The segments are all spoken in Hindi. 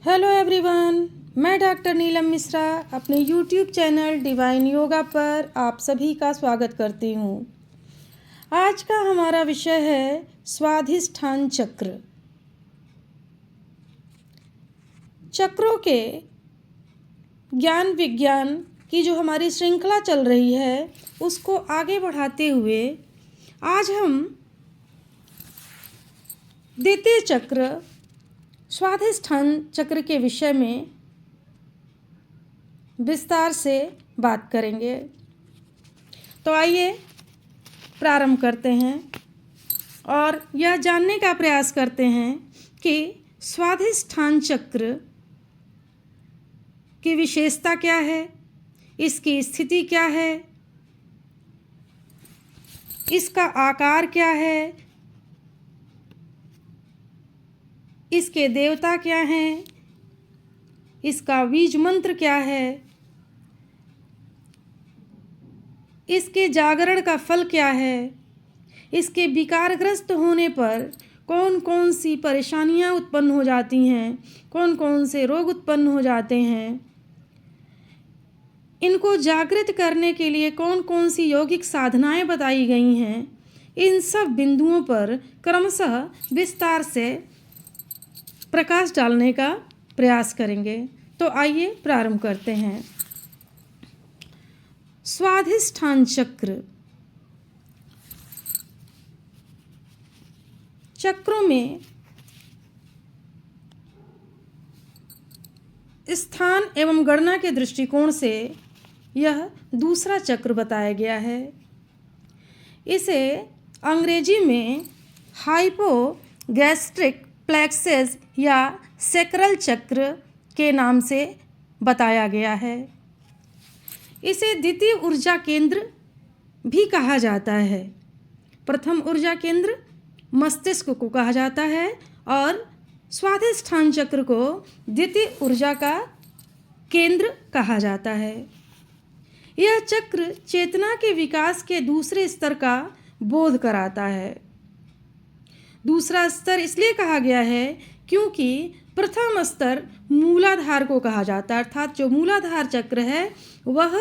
हेलो एवरीवन, मैं डॉक्टर नीलम मिश्रा अपने यूट्यूब चैनल डिवाइन योगा पर आप सभी का स्वागत करती हूँ। आज का हमारा विषय है स्वाधिष्ठान चक्र। चक्रों के ज्ञान विज्ञान की जो हमारी श्रृंखला चल रही है उसको आगे बढ़ाते हुए आज हम द्वितीय चक्र स्वाधिष्ठान चक्र के विषय में विस्तार से बात करेंगे। तो आइए प्रारंभ करते हैं और यह जानने का प्रयास करते हैं कि स्वाधिष्ठान चक्र की विशेषता क्या है, इसकी स्थिति क्या है, इसका आकार क्या है, इसके देवता क्या हैं, इसका बीज मंत्र क्या है, इसके जागरण का फल क्या है, इसके विकारग्रस्त होने पर कौन कौन सी परेशानियां उत्पन्न हो जाती हैं, कौन कौन से रोग उत्पन्न हो जाते हैं, इनको जागृत करने के लिए कौन कौन सी यौगिक साधनाएं बताई गई हैं। इन सब बिंदुओं पर क्रमशः विस्तार से प्रकाश डालने का प्रयास करेंगे। तो आइए प्रारंभ करते हैं। स्वाधिष्ठान चक्र। चक्रों में स्थान एवं गणना के दृष्टिकोण से यह दूसरा चक्र बताया गया है। इसे अंग्रेजी में हाइपोगैस्ट्रिक प्लेक्सस या सैक्रल चक्र के नाम से बताया गया है। इसे द्वितीय ऊर्जा केंद्र भी कहा जाता है। प्रथम ऊर्जा केंद्र मस्तिष्क को कहा जाता है और स्वाधिष्ठान चक्र को द्वितीय ऊर्जा का केंद्र कहा जाता है। यह चक्र चेतना के विकास के दूसरे स्तर का बोध कराता है। दूसरा स्तर इसलिए कहा गया है क्योंकि प्रथम स्तर मूलाधार को कहा जाता है, अर्थात जो मूलाधार चक्र है वह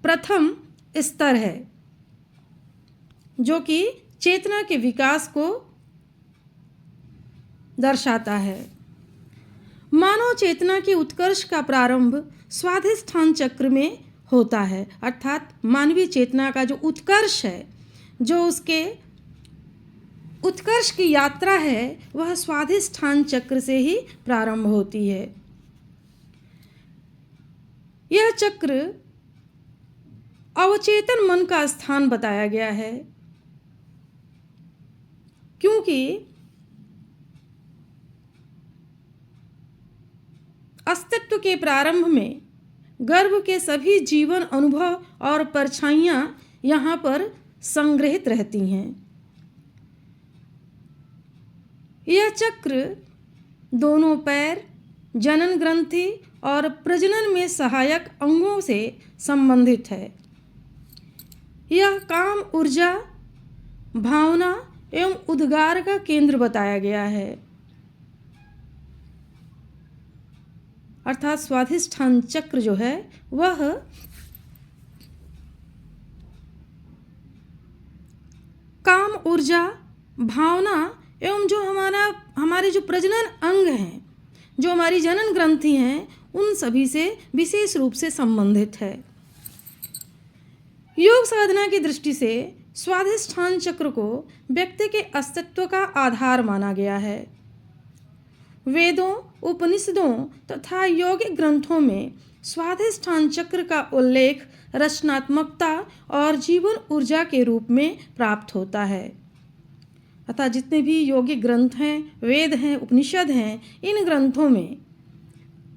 प्रथम स्तर है जो कि चेतना के विकास को दर्शाता है। मानव चेतना की उत्कर्ष का प्रारंभ स्वाधिष्ठान चक्र में होता है, अर्थात मानवीय चेतना का जो उत्कर्ष है, जो उसके उत्कर्ष की यात्रा है, वह स्वाधिष्ठान चक्र से ही प्रारंभ होती है। यह चक्र अवचेतन मन का स्थान बताया गया है क्योंकि अस्तित्व के प्रारंभ में गर्भ के सभी जीवन अनुभव और परछाइयां यहाँ पर संग्रहित रहती हैं। यह चक्र दोनों पैर, जनन ग्रंथि और प्रजनन में सहायक अंगों से संबंधित है। यह काम, ऊर्जा, भावना एवं उद्गार का केंद्र बताया गया है, अर्थात स्वाधिष्ठान चक्र जो है वह काम, ऊर्जा, भावना एवं जो हमारे जो प्रजनन अंग हैं, जो हमारी जनन ग्रंथि हैं, उन सभी से विशेष रूप से संबंधित है। योग साधना की दृष्टि से स्वाधिष्ठान चक्र को व्यक्ति के अस्तित्व का आधार माना गया है। वेदों, उपनिषदों तथा यौगिक ग्रंथों में स्वाधिष्ठान चक्र का उल्लेख रचनात्मकता और जीवन ऊर्जा के रूप में प्राप्त होता है। अतः जितने भी यौगिक ग्रंथ हैं, वेद हैं, उपनिषद हैं, इन ग्रंथों में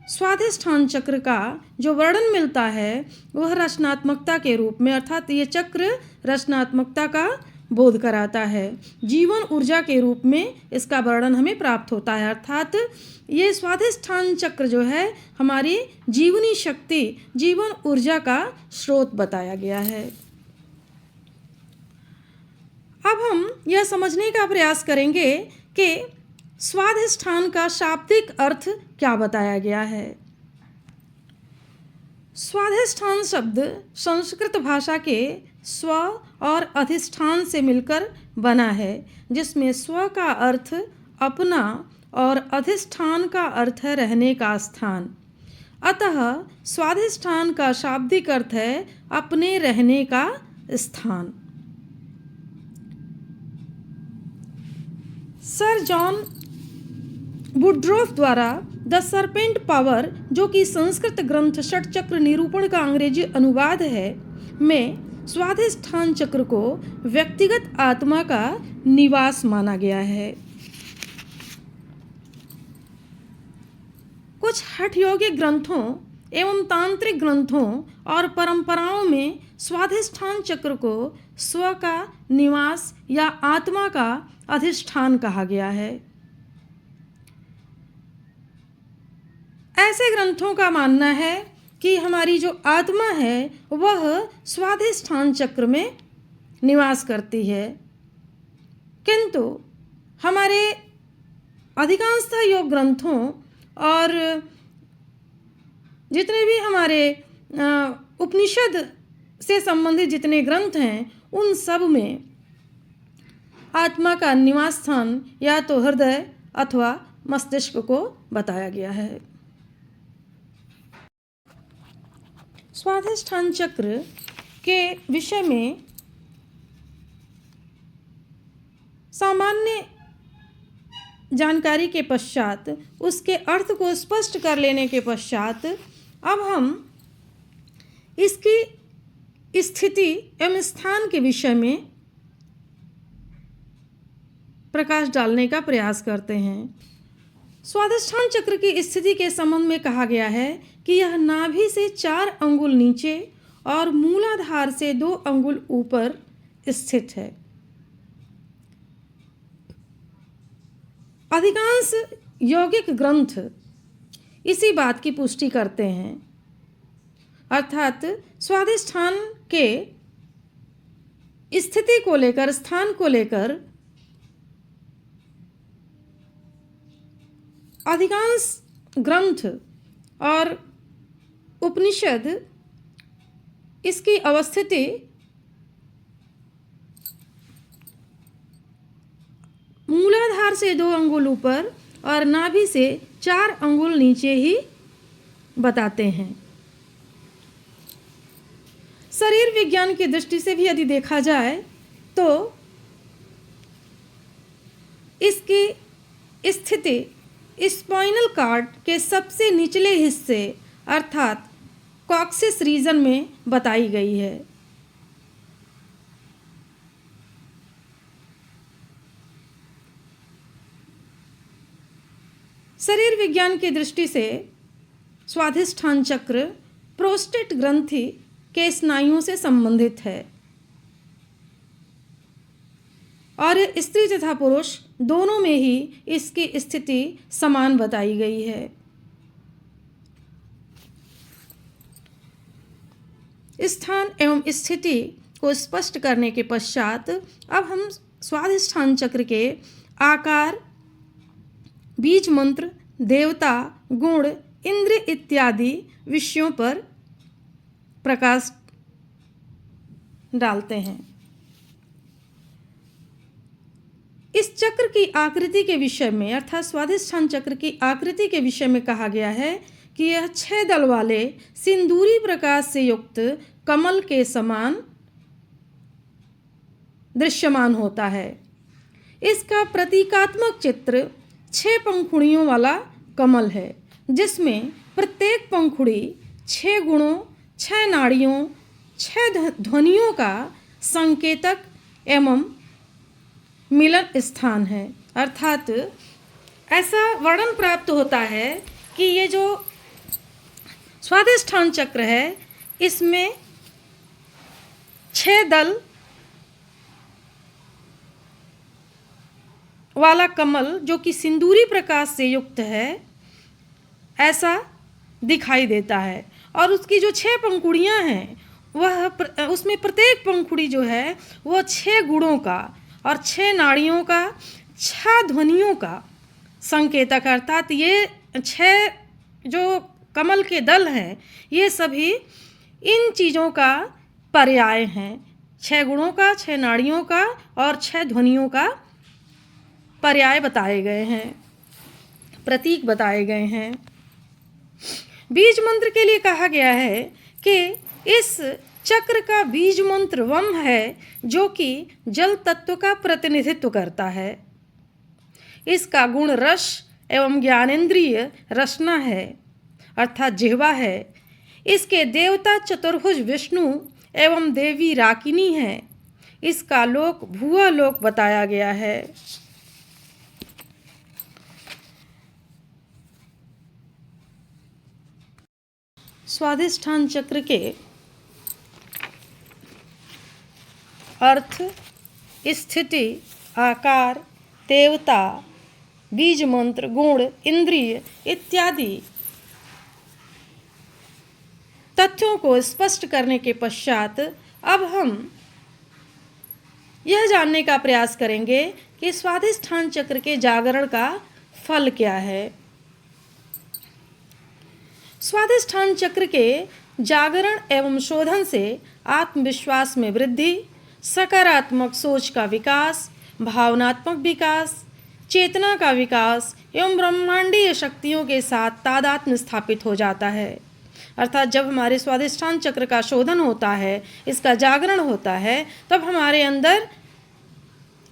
स्वाधिष्ठान चक्र का जो वर्णन मिलता है वह रचनात्मकता के रूप में, अर्थात ये चक्र रचनात्मकता का बोध कराता है। जीवन ऊर्जा के रूप में इसका वर्णन हमें प्राप्त होता है, अर्थात ये स्वाधिष्ठान चक्र जो है हमारी जीवनी शक्ति, जीवन ऊर्जा का स्रोत बताया गया है। अब हम यह समझने का प्रयास करेंगे कि स्वाधिष्ठान का शाब्दिक अर्थ क्या बताया गया है। स्वाधिष्ठान शब्द संस्कृत भाषा के स्व और अधिष्ठान से मिलकर बना है, जिसमें स्व का अर्थ अपना और अधिष्ठान का अर्थ है रहने का स्थान। अतः स्वाधिष्ठान का शाब्दिक अर्थ है अपने रहने का स्थान। सर जॉन वुड्रोफ द्वारा द सरपेंट पावर, जो कि संस्कृत ग्रंथ षटचक्र निरूपण का अंग्रेजी अनुवाद है, में स्वाधिष्ठान चक्र को व्यक्तिगत आत्मा का निवास माना गया है। कुछ हठयोगिक ग्रंथों एवं तांत्रिक ग्रंथों और परंपराओं में स्वाधिष्ठान चक्र को स्व का निवास या आत्मा का अधिष्ठान कहा गया है। ऐसे ग्रंथों का मानना है कि हमारी जो आत्मा है वह स्वाधिष्ठान चक्र में निवास करती है, किंतु हमारे अधिकांशतः योग ग्रंथों और जितने भी हमारे उपनिषद से संबंधित जितने ग्रंथ हैं, उन सब में आत्मा का निवास स्थान या तो हृदय अथवा मस्तिष्क को बताया गया है। स्वाधिष्ठान चक्र के विषय में सामान्य जानकारी के पश्चात, उसके अर्थ को स्पष्ट कर लेने के पश्चात, अब हम इसकी स्थिति एवं स्थान के विषय में प्रकाश डालने का प्रयास करते हैं। स्वाधिष्ठान चक्र की स्थिति के संबंध में कहा गया है कि यह नाभि से 4 अंगुल नीचे और मूलाधार से 2 अंगुल ऊपर स्थित है। अधिकांश यौगिक ग्रंथ इसी बात की पुष्टि करते हैं, अर्थात स्वाधिष्ठान के स्थिति को लेकर, स्थान को लेकर अधिकांश ग्रंथ और उपनिषद इसकी अवस्थिति मूलाधार से 2 अंगुल ऊपर और नाभि से 4 अंगुल नीचे ही बताते हैं। शरीर विज्ञान की दृष्टि से भी यदि देखा जाए तो इसकी स्थिति स्पाइनल कॉर्ड के सबसे निचले हिस्से अर्थात कॉक्सिस रीजन में बताई गई है। शरीर विज्ञान की दृष्टि से स्वाधिष्ठान चक्र प्रोस्टेट ग्रंथि के स्नायुओं से संबंधित है और स्त्री तथा पुरुष दोनों में ही इसकी स्थिति समान बताई गई है। स्थान एवं स्थिति को स्पष्ट करने के पश्चात अब हम स्वाधिष्ठान चक्र के आकार, बीज मंत्र, देवता, गुण, इंद्र इत्यादि विषयों पर प्रकाश डालते हैं। इस चक्र की आकृति के विषय में अर्थात स्वाधिष्ठान चक्र की आकृति के विषय में कहा गया है कि यह 6 दल वाले सिंदूरी प्रकाश से युक्त कमल के समान दृश्यमान होता है। इसका प्रतीकात्मक चित्र 6 पंखुड़ियों वाला कमल है, जिसमें प्रत्येक पंखुड़ी 6 गुणों, 6 नाड़ियों, 6 ध्वनियों का संकेतक एवं मिलन स्थान है। अर्थात ऐसा वर्णन प्राप्त होता है कि ये जो स्वाधिष्ठान चक्र है इसमें 6 दल वाला कमल जो कि सिंदूरी प्रकाश से युक्त है ऐसा दिखाई देता है और उसकी जो 6 पंखुड़ियाँ हैं वह उसमें प्रत्येक पंखुड़ी जो है वह 6 गुणों का और 6 नाड़ियों का, 6 ध्वनियों का संकेतक, अर्थात ये 6 जो कमल के दल हैं ये सभी इन चीज़ों का पर्याय हैं। 6 गुणों का, 6 नाड़ियों का और 6 ध्वनियों का पर्याय बताए गए हैं, प्रतीक बताए गए हैं। बीज मंत्र के लिए कहा गया है कि इस चक्र का बीज मंत्र वम है, जो कि जल तत्व का प्रतिनिधित्व करता है। इसका गुण रस एवं ज्ञानेंद्रिय रसना है, अर्थात जिह्वा है। इसके देवता चतुर्भुज विष्णु एवं देवी राकिनी है। इसका लोक भुआ लोक बताया गया है। स्वाधिष्ठान चक्र के अर्थ, स्थिति, आकार, देवता, बीज मंत्र, गुण, इंद्रिय इत्यादि तथ्यों को स्पष्ट करने के पश्चात अब हम यह जानने का प्रयास करेंगे कि स्वाधिष्ठान चक्र के जागरण का फल क्या है। स्वाधिष्ठान चक्र के जागरण एवं शोधन से आत्मविश्वास में वृद्धि, सकारात्मक सोच का विकास, भावनात्मक विकास, चेतना का विकास एवं ब्रह्मांडीय शक्तियों के साथ तादात्म्य स्थापित हो जाता है। अर्थात जब हमारे स्वाधिष्ठान चक्र का शोधन होता है, इसका जागरण होता है, तब हमारे अंदर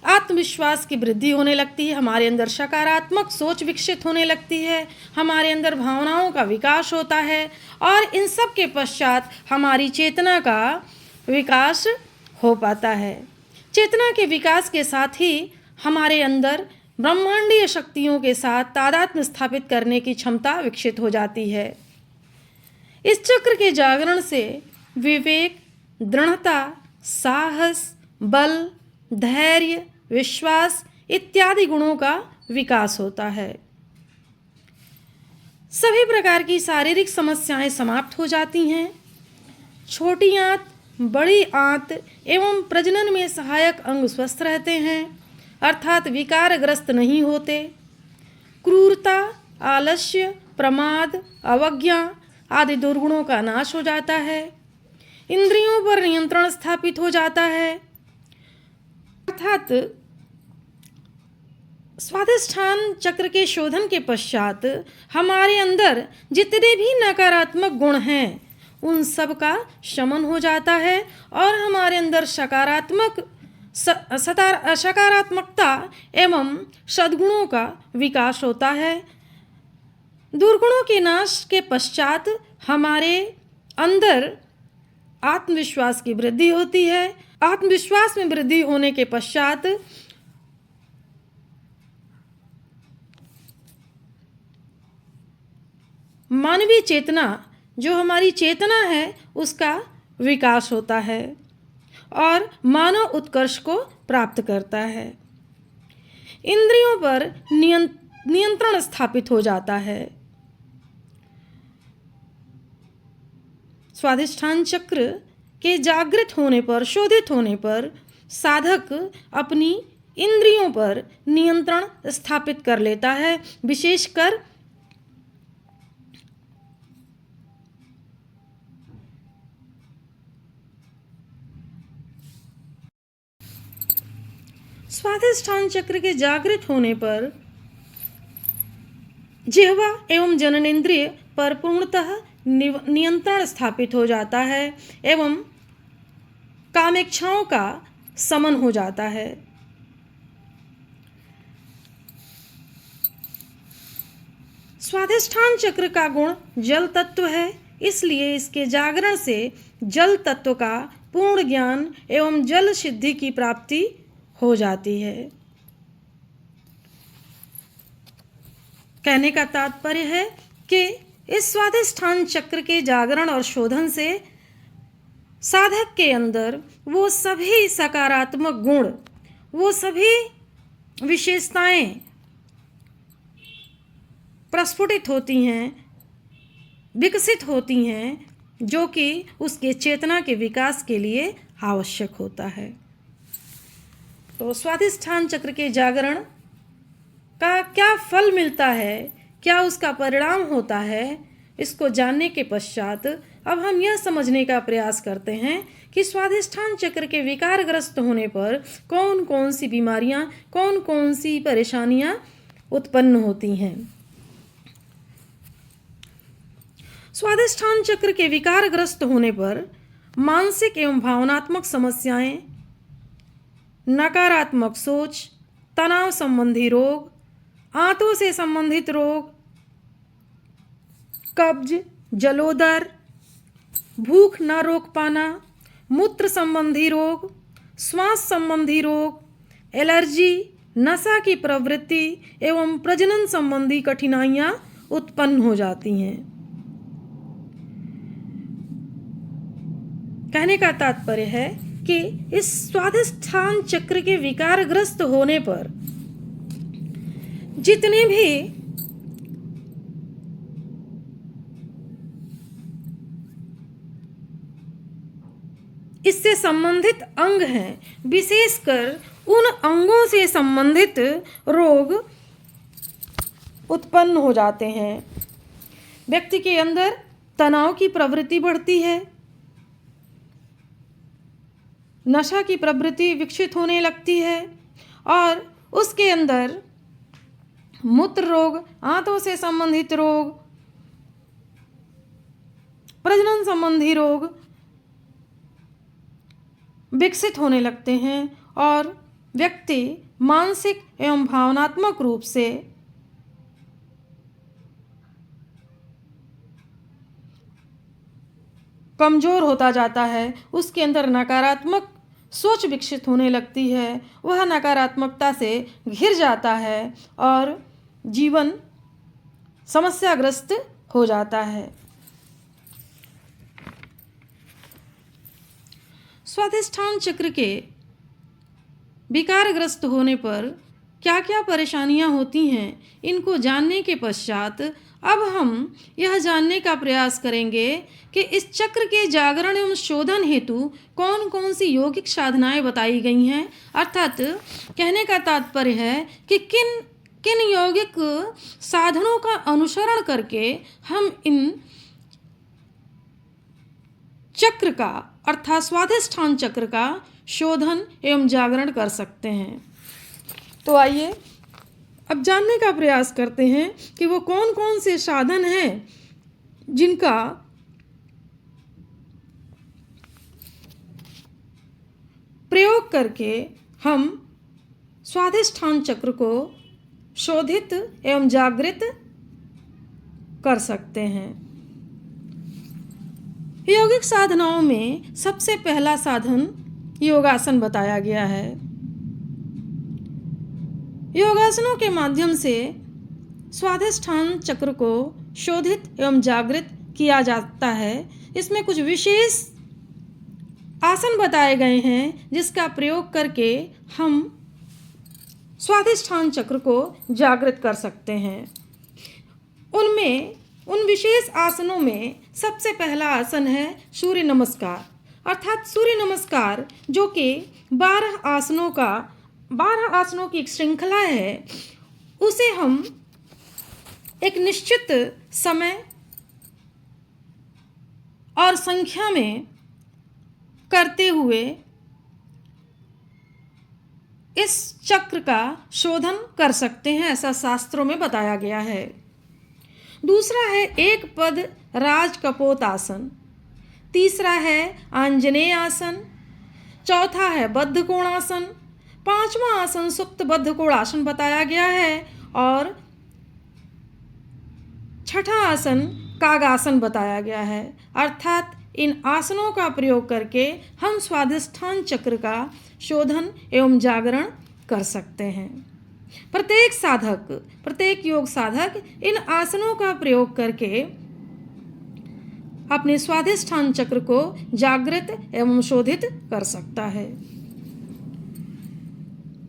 आत्मविश्वास की वृद्धि होने लगती है, हमारे अंदर सकारात्मक सोच विकसित होने लगती है, हमारे अंदर भावनाओं का विकास होता है और इन सब के पश्चात हमारी चेतना का विकास हो पाता है। चेतना के विकास के साथ ही हमारे अंदर ब्रह्मांडीय शक्तियों के साथ तादात्म्य स्थापित करने की क्षमता विकसित हो जाती है। इस चक्र के जागरण से विवेक, दृढ़ता, साहस, बल, धैर्य, विश्वास इत्यादि गुणों का विकास होता है। सभी प्रकार की शारीरिक समस्याएं समाप्त हो जाती हैं। छोटी आंत, बड़ी आंत एवं प्रजनन में सहायक अंग स्वस्थ रहते हैं, अर्थात विकारग्रस्त नहीं होते। क्रूरता, आलस्य, प्रमाद, अवज्ञा आदि दुर्गुणों का नाश हो जाता है। इंद्रियों पर नियंत्रण स्थापित हो जाता है, अर्थात स्वाधिष्ठान चक्र के शोधन के पश्चात हमारे अंदर जितने भी नकारात्मक गुण हैं उन सब का शमन हो जाता है और हमारे अंदर सकारात्मकता एवं सद्गुणों का विकास होता है। दुर्गुणों के नाश के पश्चात हमारे अंदर आत्मविश्वास की वृद्धि होती है। आत्मविश्वास में वृद्धि होने के पश्चात मानवीय चेतना, जो हमारी चेतना है, उसका विकास होता है और मानव उत्कर्ष को प्राप्त करता है। इंद्रियों पर नियंत्रण स्थापित हो जाता है। स्वाधिष्ठान चक्र के जागृत होने पर, शोधित होने पर साधक अपनी इंद्रियों पर नियंत्रण स्थापित कर लेता है। विशेषकर स्वाधिष्ठान चक्र के जागृत होने पर जिह्वा एवं जननेंद्रिय पर पूर्णतः नियंत्रण स्थापित हो जाता है एवं कामेच्छाओं का समन हो जाता है। स्वाधिष्ठान चक्र का गुण जल तत्व है, इसलिए इसके जागरण से जल तत्व का पूर्ण ज्ञान एवं जल सिद्धि की प्राप्ति हो जाती है। कहने का तात्पर्य है कि इस स्वाधिष्ठान चक्र के जागरण और शोधन से साधक के अंदर वो सभी सकारात्मक गुण, वो सभी विशेषताएं प्रस्फुटित होती हैं, विकसित होती हैं, जो कि उसके चेतना के विकास के लिए आवश्यक होता है। तो स्वाधिष्ठान चक्र के जागरण का क्या फल मिलता है, क्या उसका परिणाम होता है, इसको जानने के पश्चात अब हम यह समझने का प्रयास करते हैं कि स्वाधिष्ठान चक्र के विकारग्रस्त होने पर कौन कौन सी बीमारियां, कौन कौन सी परेशानियां उत्पन्न होती हैं। स्वाधिष्ठान चक्र के विकारग्रस्त होने पर मानसिक एवं भावनात्मक समस्याएं, नकारात्मक सोच, तनाव संबंधी रोग, आंतों से संबंधित रोग, कब्ज, जलोदर, भूख न रोक पाना, मूत्र संबंधी रोग, श्वास संबंधी रोग, एलर्जी, नशा की प्रवृत्ति एवं प्रजनन संबंधी कठिनाइयां उत्पन्न हो जाती हैं। कहने का तात्पर्य है कि इस स्वाधिष्ठान चक्र के विकारग्रस्त होने पर जितने भी इससे संबंधित अंग हैं, विशेषकर उन अंगों से संबंधित रोग उत्पन्न हो जाते हैं। व्यक्ति के अंदर तनाव की प्रवृत्ति बढ़ती है, नशा की प्रवृत्ति विकसित होने लगती है और उसके अंदर मूत्र रोग, आंतों से संबंधित रोग, प्रजनन संबंधी रोग विकसित होने लगते हैं और व्यक्ति मानसिक एवं भावनात्मक रूप से कमज़ोर होता जाता है। उसके अंदर नकारात्मक सोच विकसित होने लगती है, वह नकारात्मकता से घिर जाता है और जीवन समस्याग्रस्त हो जाता है। स्वाधिष्ठान चक्र के विकारग्रस्त होने पर क्या क्या परेशानियां होती हैं, इनको जानने के पश्चात अब हम यह जानने का प्रयास करेंगे कि इस चक्र के जागरण एवं शोधन हेतु कौन कौन सी यौगिक साधनाएं बताई गई हैं। अर्थात कहने का तात्पर्य है कि किन किन यौगिक साधनों का अनुसरण करके हम इन चक्र का अर्थात स्वाधिष्ठान चक्र का शोधन एवं जागरण कर सकते हैं। तो आइए अब जानने का प्रयास करते हैं कि वो कौन कौन से साधन हैं जिनका प्रयोग करके हम स्वाधिष्ठान चक्र को शोधित एवं जागृत कर सकते हैं। यौगिक साधनाओं में सबसे पहला साधन योगासन बताया गया है। योगासनों के माध्यम से स्वाधिष्ठान चक्र को शोधित एवं जागृत किया जाता है। इसमें कुछ विशेष आसन बताए गए हैं जिसका प्रयोग करके हम स्वाधिष्ठान चक्र को जागृत कर सकते हैं। उन विशेष आसनों में सबसे पहला आसन है सूर्य नमस्कार। अर्थात सूर्य नमस्कार जो कि 12 आसनों की एक श्रृंखला है, उसे हम एक निश्चित समय और संख्या में करते हुए इस चक्र का शोधन कर सकते हैं, ऐसा शास्त्रों में बताया गया है। दूसरा है एक पद राज कपोत आसन, तीसरा है आंजनेय आसन, चौथा है बद्ध कोणासन, पांचवा आसन सुप्त बद्ध कोणासन बताया गया है और छठा आसन कागासन बताया गया है। अर्थात इन आसनों का प्रयोग करके हम स्वाधिष्ठान चक्र का शोधन एवं जागरण कर सकते हैं। प्रत्येक योग साधक इन आसनों का प्रयोग करके अपने स्वाधिष्ठान चक्र को जागृत एवं शोधित कर सकता है।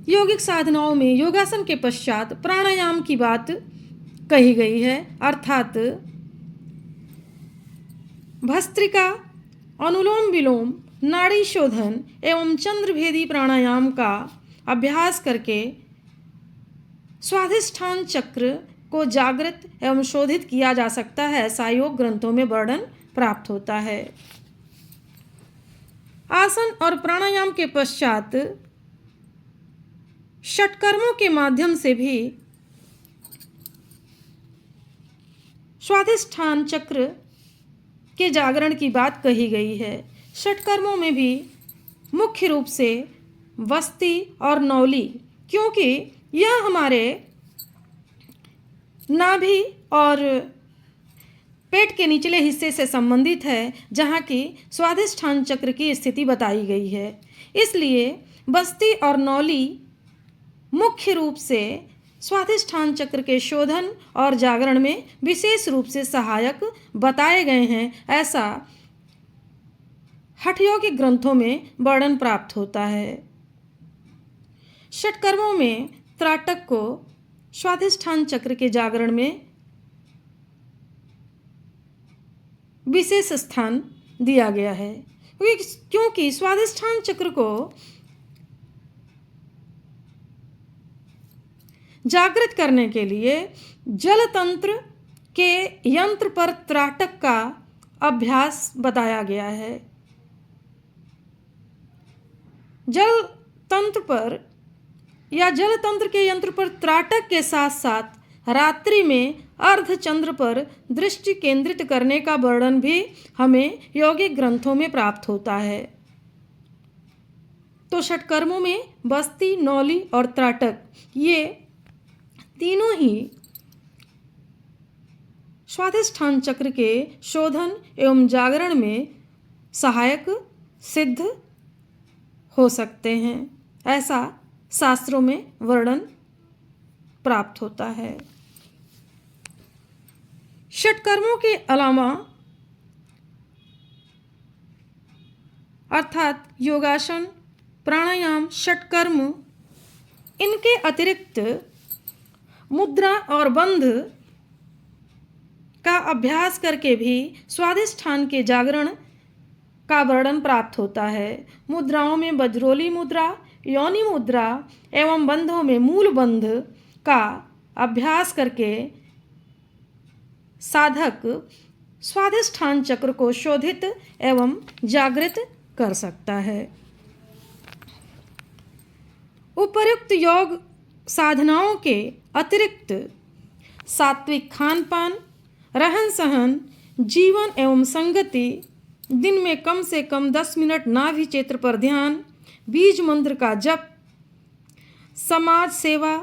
यौगिक साधनाओं में योगासन के पश्चात प्राणायाम की बात कही गई है। अर्थात भस्त्रिका, अनुलोम विलोम, नाड़ी शोधन एवं चंद्रभेदी प्राणायाम का अभ्यास करके स्वाधिष्ठान चक्र को जागृत एवं शोधित किया जा सकता है, ऐसा योग ग्रंथों में वर्णन प्राप्त होता है। आसन और प्राणायाम के पश्चात षटकर्मों के माध्यम से भी स्वाधिष्ठान चक्र के जागरण की बात कही गई है। षटकर्मों में भी मुख्य रूप से वस्ती और नौली, क्योंकि यह हमारे नाभि और पेट के निचले हिस्से से संबंधित है, जहाँ की स्वाधिष्ठान चक्र की स्थिति बताई गई है। इसलिए वस्ती और नौली मुख्य रूप से स्वाधिष्ठान चक्र के शोधन और जागरण में विशेष रूप से सहायक बताए गए हैं, ऐसा हठयोगिक ग्रंथों में वर्णन प्राप्त होता है। षटकर्मों में त्राटक को स्वाधिष्ठान चक्र के जागरण में विशेष स्थान दिया गया है, क्योंकि स्वाधिष्ठान चक्र को जागृत करने के लिए जल तंत्र के यंत्र पर त्राटक का अभ्यास बताया गया है। जल तंत्र पर या जल तंत्र के यंत्र पर त्राटक के साथ साथ रात्रि में अर्धचंद्र पर दृष्टि केंद्रित करने का वर्णन भी हमें यौगिक ग्रंथों में प्राप्त होता है। तो षटकर्मों में वस्ती, नौली और त्राटक, ये तीनों ही स्वाधिष्ठान चक्र के शोधन एवं जागरण में सहायक सिद्ध हो सकते हैं, ऐसा शास्त्रों में वर्णन प्राप्त होता है। षटकर्मों के अलावा अर्थात योगासन, प्राणायाम, षटकर्म, इनके अतिरिक्त मुद्रा और बंध का अभ्यास करके भी स्वाधिष्ठान के जागरण का वर्णन प्राप्त होता है। मुद्राओं में वज्रोली मुद्रा, योनि मुद्रा एवं बंधों में मूल बंध का अभ्यास करके साधक स्वाधिष्ठान चक्र को शोधित एवं जागृत कर सकता है। उपर्युक्त योग साधनाओं के अतिरिक्त सात्विक खान पान, रहन सहन, जीवन एवं संगति, दिन में कम से कम 10 मिनट नाभि क्षेत्र पर ध्यान, बीज मंत्र का जप, समाज सेवा,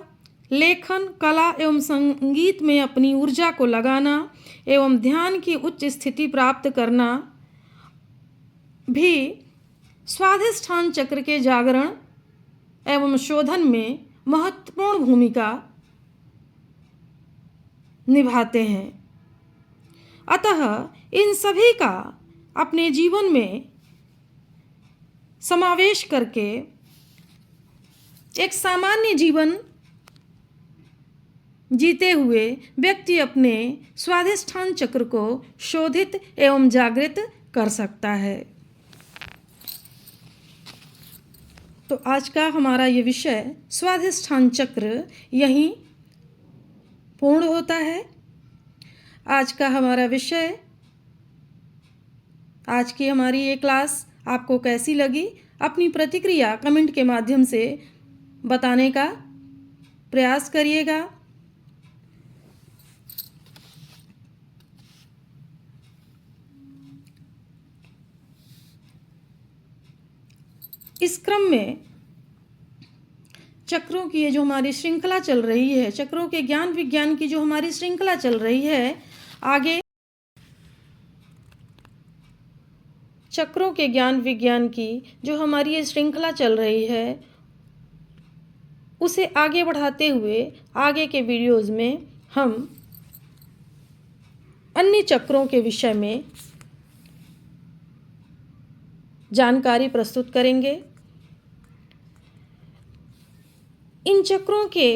लेखन, कला एवं संगीत में अपनी ऊर्जा को लगाना एवं ध्यान की उच्च स्थिति प्राप्त करना भी स्वाधिष्ठान चक्र के जागरण एवं शोधन में महत्वपूर्ण भूमिका निभाते हैं। अतः इन सभी का अपने जीवन में समावेश करके एक सामान्य जीवन जीते हुए व्यक्ति अपने स्वाधिष्ठान चक्र को शोधित एवं जागृत कर सकता है। तो आज का हमारा ये विषय स्वाधिष्ठान चक्र यहीं पूर्ण होता है। आज का हमारा विषय, आज की हमारी ये क्लास आपको कैसी लगी, अपनी प्रतिक्रिया कमेंट के माध्यम से बताने का प्रयास करिएगा। इस क्रम में चक्रों की ये जो हमारी श्रृंखला चल रही है, चक्रों के ज्ञान विज्ञान की जो हमारी श्रृंखला चल रही है, आगे चक्रों के ज्ञान विज्ञान की जो हमारी ये श्रृंखला चल रही है, उसे आगे बढ़ाते हुए आगे के वीडियोज़ में हम अन्य चक्रों के विषय में जानकारी प्रस्तुत करेंगे। इन चक्रों के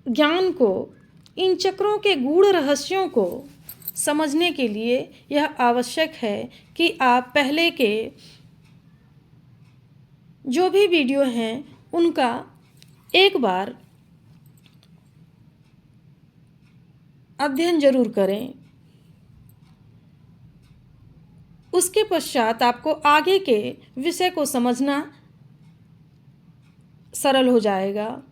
ज्ञान को, इन चक्रों के गूढ़ रहस्यों को समझने के लिए यह आवश्यक है कि आप पहले के जो भी वीडियो हैं उनका एक बार अध्ययन जरूर करें। उसके पश्चात आपको आगे के विषय को समझना सरल हो जाएगा।